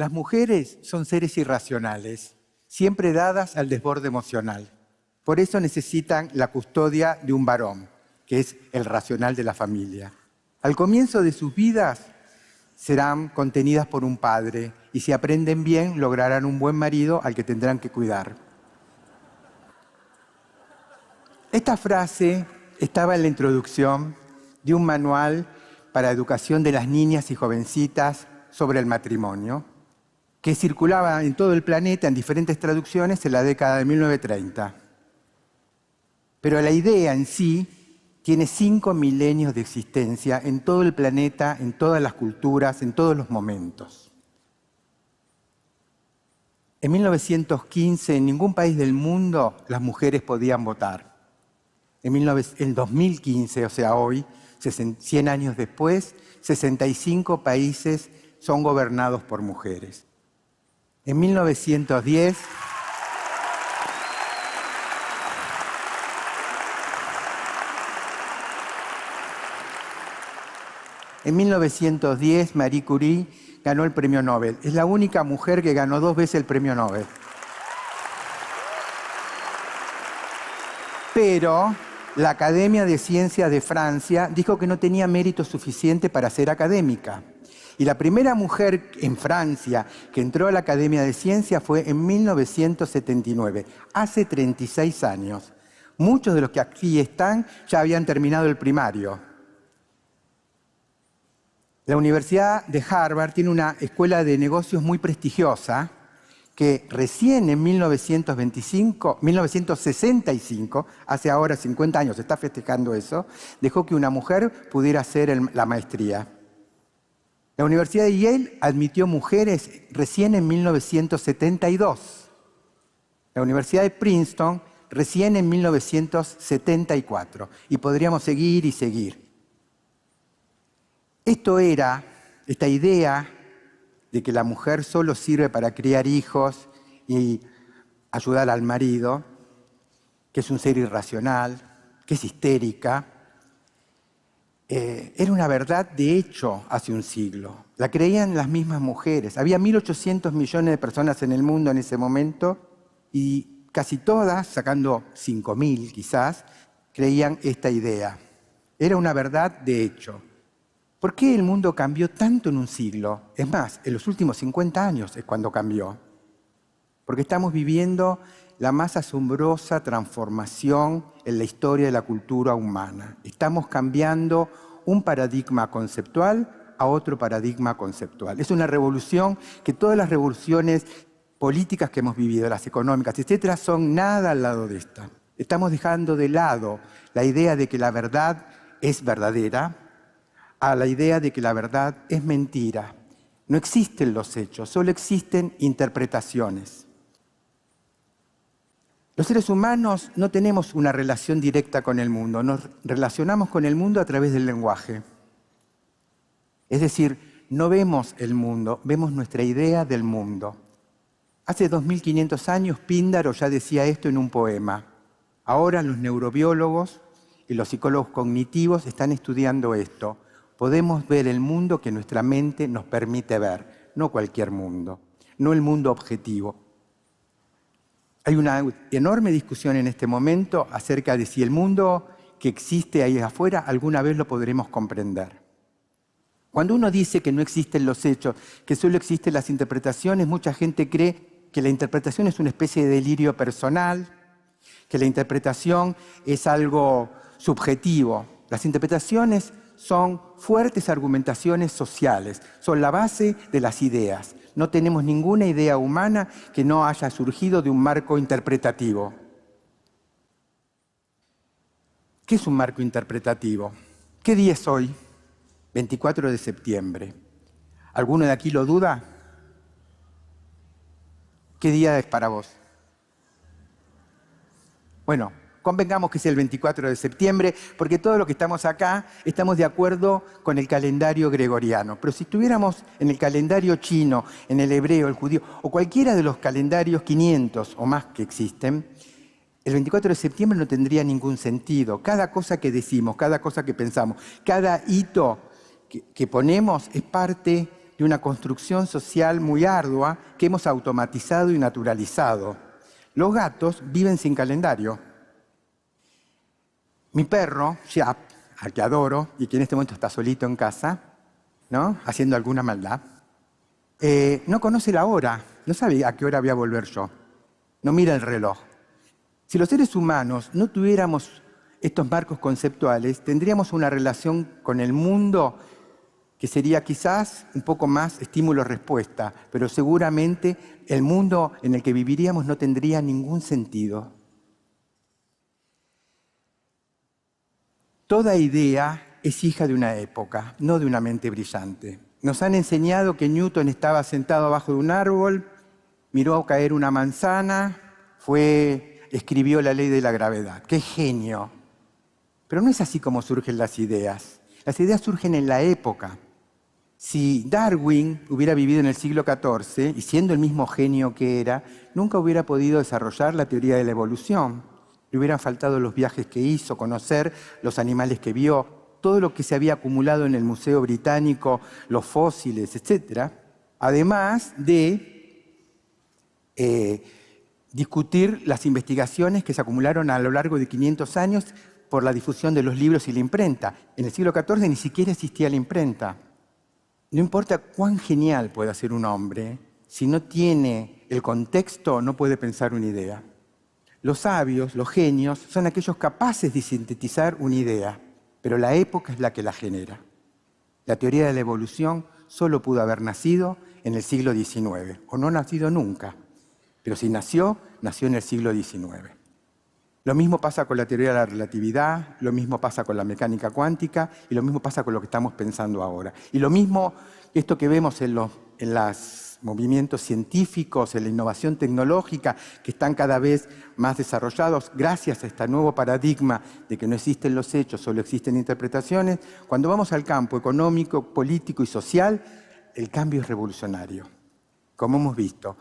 Las mujeres son seres irracionales, siempre dadas al desborde emocional. Por eso necesitan la custodia de un varón, que es el racional de la familia. Al comienzo de sus vidas serán contenidas por un padre y si aprenden bien lograrán un buen marido al que tendrán que cuidar. Esta frase estaba en la introducción de un manual para educación de las niñas y jovencitas sobre el matrimonio, que circulaba en todo el planeta en diferentes traducciones en la década de 1930. Pero la idea en sí tiene 5 milenios de existencia en todo el planeta, en todas las culturas, en todos los momentos. En 1915, en ningún país del mundo las mujeres podían votar. En 2015, o sea, hoy, 100 años después, 65 países son gobernados por mujeres. En 1910... En 1910, Marie Curie ganó el premio Nobel. Es la única mujer que ganó 2 veces el premio Nobel. Pero la Academia de Ciencias de Francia dijo que no tenía mérito suficiente para ser académica. Y la primera mujer en Francia que entró a la Academia de Ciencias fue en 1979, hace 36 años. Muchos de los que aquí están ya habían terminado el primario. La Universidad de Harvard tiene una escuela de negocios muy prestigiosa que recién en 1965, hace ahora 50 años, se está festejando eso, dejó que una mujer pudiera hacer la maestría. La Universidad de Yale admitió mujeres recién en 1972. La Universidad de Princeton recién en 1974. Y podríamos seguir y seguir. Esta idea de que la mujer solo sirve para criar hijos y ayudar al marido, que es un ser irracional, que es histérica, era una verdad de hecho hace un siglo. La creían las mismas mujeres. Había 1.800 millones de personas en el mundo en ese momento y casi todas, sacando 5.000 quizás, creían esta idea. Era una verdad de hecho. ¿Por qué el mundo cambió tanto en un siglo? Es más, en los últimos 50 años es cuando cambió. Porque estamos viviendo la más asombrosa transformación en la historia de la cultura humana. Estamos cambiando un paradigma conceptual a otro paradigma conceptual. Es una revolución que todas las revoluciones políticas que hemos vivido, las económicas, etcétera, son nada al lado de esta. Estamos dejando de lado la idea de que la verdad es verdadera, a la idea de que la verdad es mentira. No existen los hechos, solo existen interpretaciones. Los seres humanos no tenemos una relación directa con el mundo, nos relacionamos con el mundo a través del lenguaje. Es decir, no vemos el mundo, vemos nuestra idea del mundo. Hace 2500 años Píndaro ya decía esto en un poema. Ahora los neurobiólogos y los psicólogos cognitivos están estudiando esto. Podemos ver el mundo que nuestra mente nos permite ver, no cualquier mundo, no el mundo objetivo. Hay una enorme discusión en este momento acerca de si el mundo que existe ahí afuera alguna vez lo podremos comprender. Cuando uno dice que no existen los hechos, que solo existen las interpretaciones, mucha gente cree que la interpretación es una especie de delirio personal, que la interpretación es algo subjetivo. Las interpretaciones son fuertes argumentaciones sociales, son la base de las ideas. No tenemos ninguna idea humana que no haya surgido de un marco interpretativo. ¿Qué es un marco interpretativo? ¿Qué día es hoy? 24 de septiembre. ¿Alguno de aquí lo duda? ¿Qué día es para vos? Bueno, convengamos que es el 24 de septiembre, porque todos los que estamos acá estamos de acuerdo con el calendario gregoriano. Pero si estuviéramos en el calendario chino, en el hebreo, el judío, o cualquiera de los calendarios 500 o más que existen, el 24 de septiembre no tendría ningún sentido. Cada cosa que decimos, cada cosa que pensamos, cada hito que ponemos es parte y una construcción social muy ardua que hemos automatizado y naturalizado. Los gatos viven sin calendario. Mi perro, Siap, al que adoro y que en este momento está solito en casa, ¿no?, haciendo alguna maldad, no conoce la hora, no sabe a qué hora voy a volver yo, no mira el reloj. Si los seres humanos no tuviéramos estos marcos conceptuales, tendríamos una relación con el mundo que sería quizás un poco más estímulo-respuesta, pero seguramente el mundo en el que viviríamos no tendría ningún sentido. Toda idea es hija de una época, no de una mente brillante. Nos han enseñado que Newton estaba sentado abajo de un árbol, miró caer una manzana, escribió la ley de la gravedad. ¡Qué genio! Pero no es así como surgen las ideas. Las ideas surgen en la época. Si Darwin hubiera vivido en el siglo XIV, y siendo el mismo genio que era, nunca hubiera podido desarrollar la teoría de la evolución. Le hubieran faltado los viajes que hizo, conocer los animales que vio, todo lo que se había acumulado en el Museo Británico, los fósiles, etc. Además de discutir las investigaciones que se acumularon a lo largo de 500 años por la difusión de los libros y la imprenta. En el siglo XIV ni siquiera existía la imprenta. No importa cuán genial pueda ser un hombre, si no tiene el contexto, no puede pensar una idea. Los sabios, los genios, son aquellos capaces de sintetizar una idea, pero la época es la que la genera. La teoría de la evolución solo pudo haber nacido en el siglo XIX, o no nacido nunca, pero si nació, nació en el siglo XIX. Lo mismo pasa con la teoría de la relatividad, lo mismo pasa con la mecánica cuántica y lo mismo pasa con lo que estamos pensando ahora. Y lo mismo, esto que vemos en los movimientos científicos, en la innovación tecnológica, que están cada vez más desarrollados gracias a este nuevo paradigma de que no existen los hechos, solo existen interpretaciones. Cuando vamos al campo económico, político y social, el cambio es revolucionario. Como hemos visto,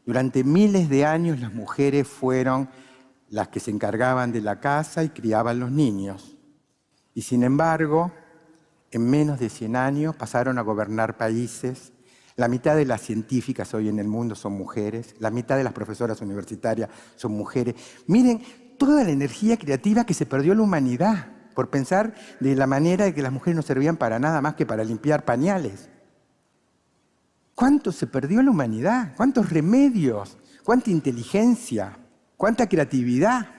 durante miles de años las mujeres fueron las que se encargaban de la casa y criaban los niños. Y sin embargo, en menos de 100 años pasaron a gobernar países. La mitad de las científicas hoy en el mundo son mujeres, la mitad de las profesoras universitarias son mujeres. Miren toda la energía creativa que se perdió en la humanidad por pensar de la manera de que las mujeres no servían para nada más que para limpiar pañales. ¿Cuánto se perdió en la humanidad? ¿Cuántos remedios? ¿Cuánta inteligencia? ¿Cuánta creatividad?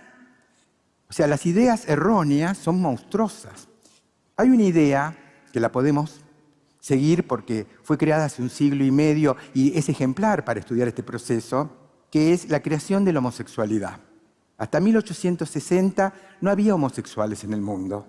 O sea, las ideas erróneas son monstruosas. Hay una idea que la podemos seguir porque fue creada hace 1 siglo y medio y es ejemplar para estudiar este proceso, que es la creación de la homosexualidad. Hasta 1860 no había homosexuales en el mundo.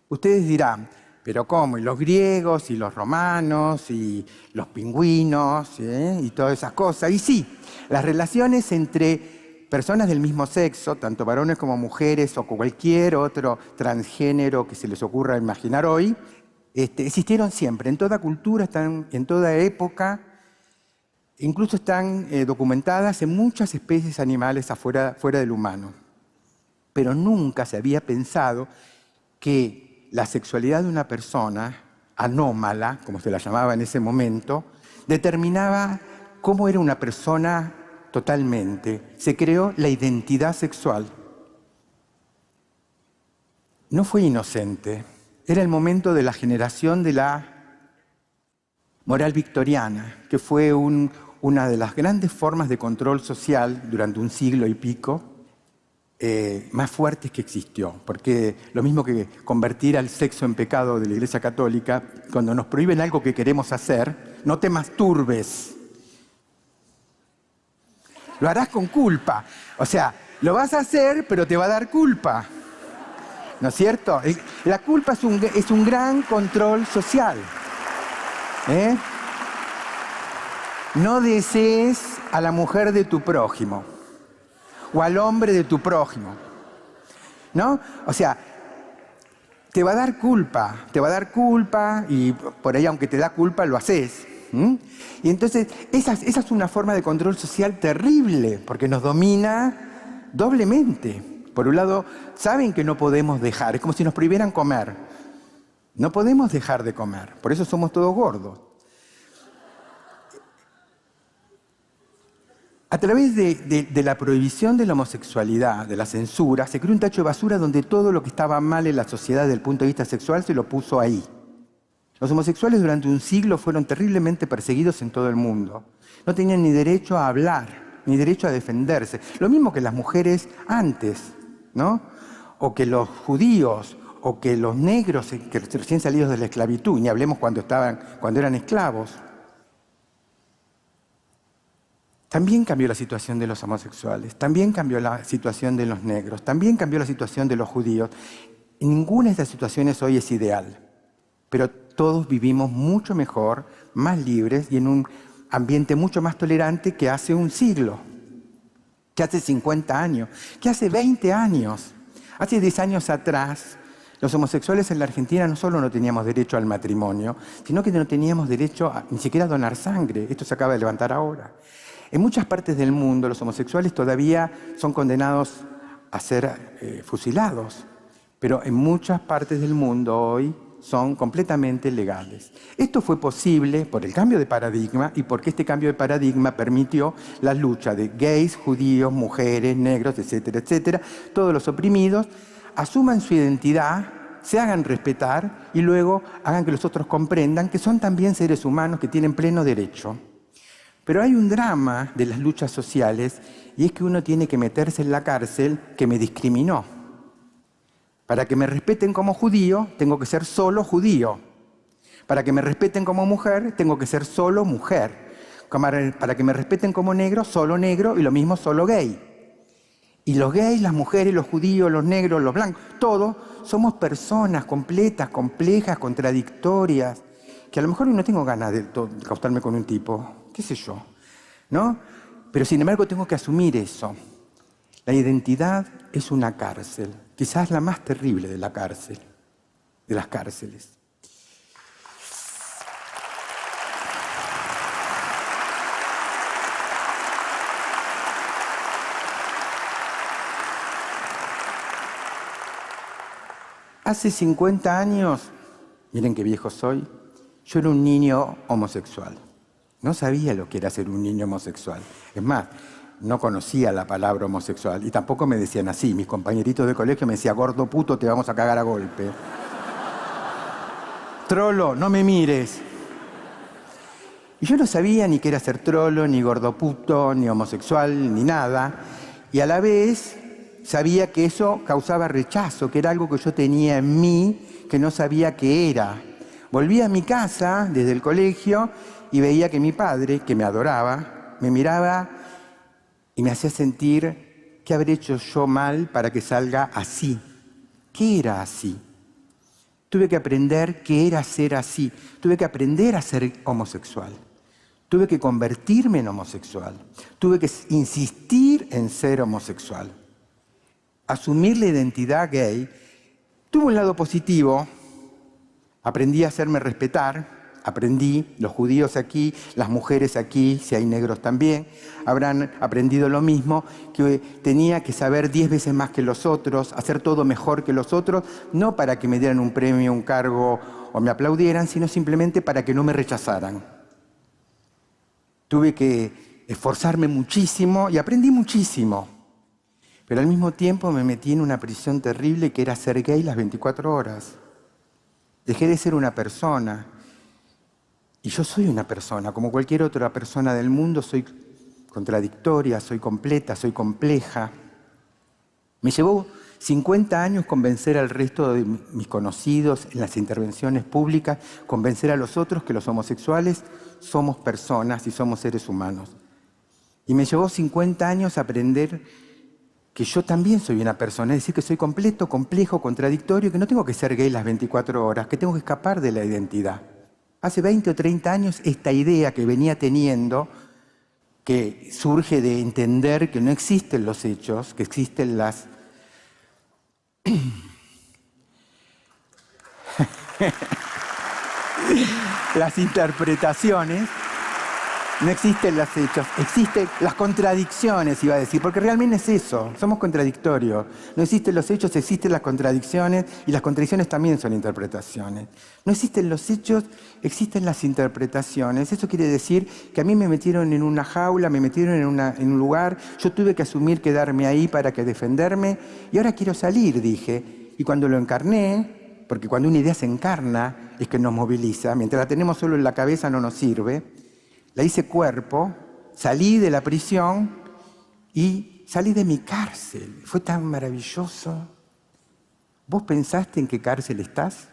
Ustedes dirán, ¿pero cómo? ¿Y los griegos, y los romanos, y los pingüinos, y todas esas cosas? Y sí, las relaciones entre personas del mismo sexo, tanto varones como mujeres o cualquier otro transgénero que se les ocurra imaginar hoy, existieron siempre, en toda cultura, en toda época, incluso están documentadas en muchas especies animales fuera del humano. Pero nunca se había pensado que la sexualidad de una persona anómala, como se la llamaba en ese momento, determinaba cómo era una persona totalmente. Se creó la identidad sexual. No fue inocente. Era el momento de la generación de la moral victoriana, que fue una de las grandes formas de control social durante 1 siglo y pico, más fuertes que existió. Porque lo mismo que convertir al sexo en pecado de la Iglesia Católica, cuando nos prohíben algo que queremos hacer, no te masturbes. Lo harás con culpa. O sea, lo vas a hacer, pero te va a dar culpa. ¿No es cierto? La culpa es un gran control social. No desees a la mujer de tu prójimo o al hombre de tu prójimo. ¿No? O sea, te va a dar culpa y por ahí, aunque te da culpa, lo haces. Y entonces, esa es una forma de control social terrible, porque nos domina doblemente. Por un lado, saben que no podemos dejar, es como si nos prohibieran comer. No podemos dejar de comer, por eso somos todos gordos. A través de la prohibición de la homosexualidad, de la censura, se creó un tacho de basura donde todo lo que estaba mal en la sociedad desde el punto de vista sexual se lo puso ahí. Los homosexuales durante un siglo fueron terriblemente perseguidos en todo el mundo. No tenían ni derecho a hablar, ni derecho a defenderse. Lo mismo que las mujeres antes, ¿no? O que los judíos, o que los negros que recién salidos de la esclavitud, ni hablemos cuando eran esclavos. También cambió la situación de los homosexuales, también cambió la situación de los negros, también cambió la situación de los judíos. Ninguna de estas situaciones hoy es ideal, pero todos vivimos mucho mejor, más libres y en un ambiente mucho más tolerante que hace un siglo, que hace 50 años, que hace 20 años. Hace 10 años atrás, los homosexuales en la Argentina no solo no teníamos derecho al matrimonio, sino que no teníamos derecho ni siquiera a donar sangre. Esto se acaba de levantar ahora. En muchas partes del mundo los homosexuales todavía son condenados a ser fusilados, pero en muchas partes del mundo hoy son completamente legales. Esto fue posible por el cambio de paradigma y porque este cambio de paradigma permitió la lucha de gays, judíos, mujeres, negros, etcétera, etcétera, todos los oprimidos, asuman su identidad, se hagan respetar y luego hagan que los otros comprendan que son también seres humanos que tienen pleno derecho. Pero hay un drama de las luchas sociales y es que uno tiene que meterse en la cárcel que me discriminó. Para que me respeten como judío, tengo que ser solo judío. Para que me respeten como mujer, tengo que ser solo mujer. Para que me respeten como negro, solo negro y lo mismo solo gay. Y los gays, las mujeres, los judíos, los negros, los blancos, todos somos personas completas, complejas, contradictorias, que a lo mejor no tengo ganas de acostarme con un tipo, qué sé yo, ¿no? Pero sin embargo tengo que asumir eso. La identidad es una cárcel, quizás la más terrible de la cárcel, de las cárceles. Hace 50 años, miren qué viejo soy, yo era un niño homosexual. No sabía lo que era ser un niño homosexual. Es más, no conocía la palabra homosexual y tampoco me decían así. Mis compañeritos de colegio me decían, gordo puto, te vamos a cagar a golpe. Trolo, no me mires. Y yo no sabía ni qué era ser trolo, ni gordo puto, ni homosexual, ni nada. Y a la vez sabía que eso causaba rechazo, que era algo que yo tenía en mí, que no sabía qué era. Volví a mi casa desde el colegio y veía que mi padre, que me adoraba, me miraba y me hacía sentir qué habré hecho yo mal para que salga así. ¿Qué era así? Tuve que aprender qué era ser así. Tuve que aprender a ser homosexual. Tuve que convertirme en homosexual. Tuve que insistir en ser homosexual. Asumir la identidad gay tuvo un lado positivo. Aprendí a hacerme respetar. Aprendí, los judíos aquí, las mujeres aquí, si hay negros también, habrán aprendido lo mismo, que tenía que saber 10 veces más que los otros, hacer todo mejor que los otros, no para que me dieran un premio, un cargo o me aplaudieran, sino simplemente para que no me rechazaran. Tuve que esforzarme muchísimo y aprendí muchísimo, pero al mismo tiempo me metí en una prisión terrible que era ser gay las 24 horas. Dejé de ser una persona. Y yo soy una persona, como cualquier otra persona del mundo, soy contradictoria, soy completa, soy compleja. Me llevó 50 años convencer al resto de mis conocidos en las intervenciones públicas, convencer a los otros que los homosexuales somos personas y somos seres humanos. Y me llevó 50 años aprender que yo también soy una persona, es decir, que soy completo, complejo, contradictorio, que no tengo que ser gay las 24 horas, que tengo que escapar de la identidad. Hace 20 o 30 años esta idea que venía teniendo, que surge de entender que no existen los hechos, que existen las interpretaciones, No existen los hechos, existen las contradicciones, iba a decir, porque realmente es eso, somos contradictorios. No existen los hechos, existen las contradicciones, y las contradicciones también son interpretaciones. No existen los hechos, existen las interpretaciones. Eso quiere decir que a mí me metieron en una jaula, me metieron en un lugar, yo tuve que asumir quedarme ahí para que defenderme, y ahora quiero salir, dije. Y cuando lo encarné, porque cuando una idea se encarna es que nos moviliza, mientras la tenemos solo en la cabeza no nos sirve, la hice cuerpo, salí de la prisión y salí de mi cárcel. Fue tan maravilloso. ¿Vos pensaste en qué cárcel estás?